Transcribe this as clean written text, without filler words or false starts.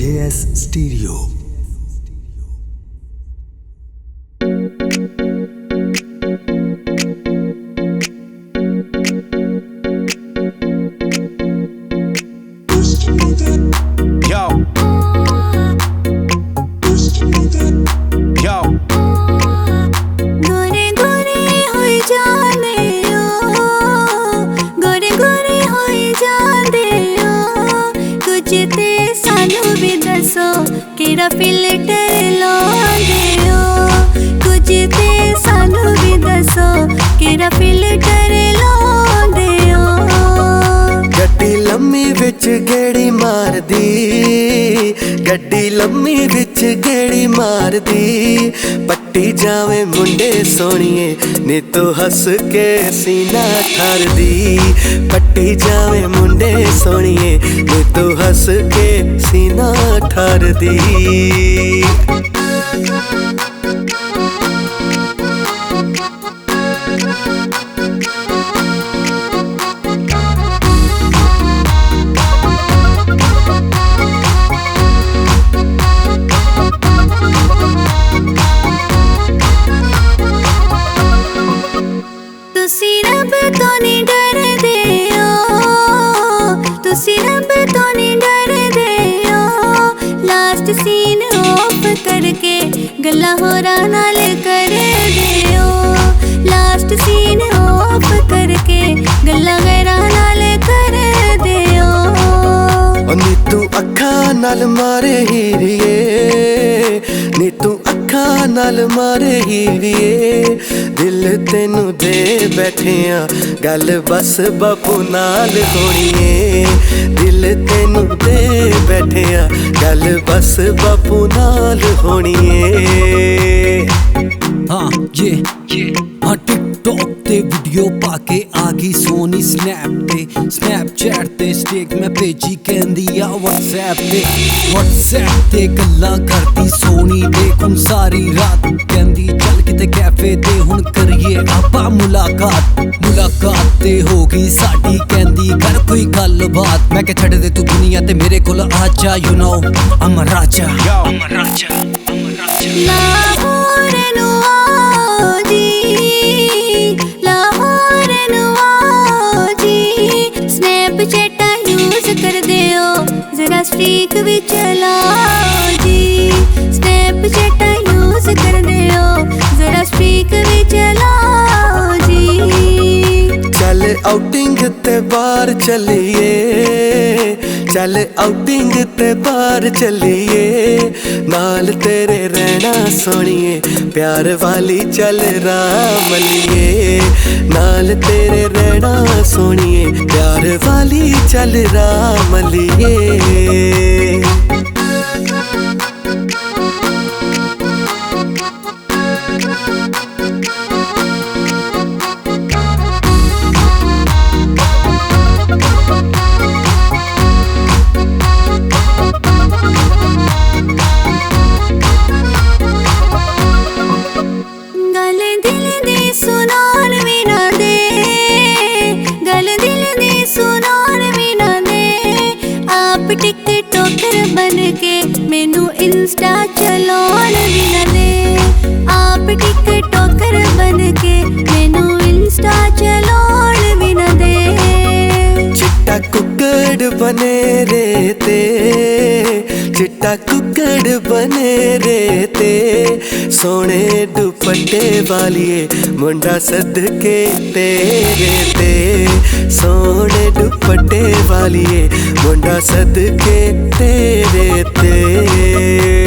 JS Stereo। केड़ा filter लांदे हो कुछ ते सानू भी दसो केड़ा फिल्टर लांदे हो। गड्डी लम्मी विच गेड़ी मार दी, गड्डी लम्मी विच गेड़ी मार दी, पट्टी जावे मुंडे सोनिए नी तू हस के सीना ठार दी, पट्टी जावे मुंडे सोनिए नी तू हस के सीना ठार दी। तुसी रब तो नहीं डरदे हो, तुसी रब तो नहीं डरदे हो, लास्ट सीन ऑफ करके गल्ला होरा नाल कर दे हो, लास्ट सीन ऑफ करके गल्ला गैरा नाल कर दे हो। नी तू अखा नाल मारे हीरिए, नी तू अखा नाल मारे हीरिए, दिल तेनू दे बैठे आ गल बस बापू नाल होनी है, दिल तेनू दे बैठे आ गल बस बापू नाल होनी है। हाँ हाँ टिकटॉक ते वीडियो पाके आ गई सोनी स्नैप ते, स्नैपचैट ते स्टेक मैं भेजी कहंदी आ व्हाट्सएप ते गल्लां करदी सोनी देख हुण सारी रात, कहंदी चल किते कैफे ते हुण करिए आपां मुलाकात ते हो गई साडी, कहंदी कर कोई गल बात, मैं के छड्ड दे तू दुनिया ते मेरे कोल आ जा, यू नो I'm a राजा। लाहौर नू आओ जी, लाहौर नू आओ जी, स्नैपचैट यूज कर दे हो जरा स्ट्रीक भी चलाओ जी, स्नैपचैट यूज कर दे हो जरा स्ट्रीक भी चलाओ जी। चल आउटिंग ते बाहर चलिए, चल आउटिंग ते बाहर चलिए, नाल तेरे रहना सोनिए प्यार वाली चल राम लिए, नाल तेरे रहना सोनिए प्यार वाली चल राम लिए। टिकटॉकर बन के मैनू इंस्टा चलाउण भी ना दे, आप टिकटॉकर बन के मैनू इंस्टा चलाउण भी ना दे। चिट्टा कुक्कड़ बने रहते, चिट्टा कुक्कड़ बने रहते, सोने दुपट्टे वालिए मुंडा सदके तेरे ते, सोने दुपट्टे वालिए मुंडा सदके तेरे ते।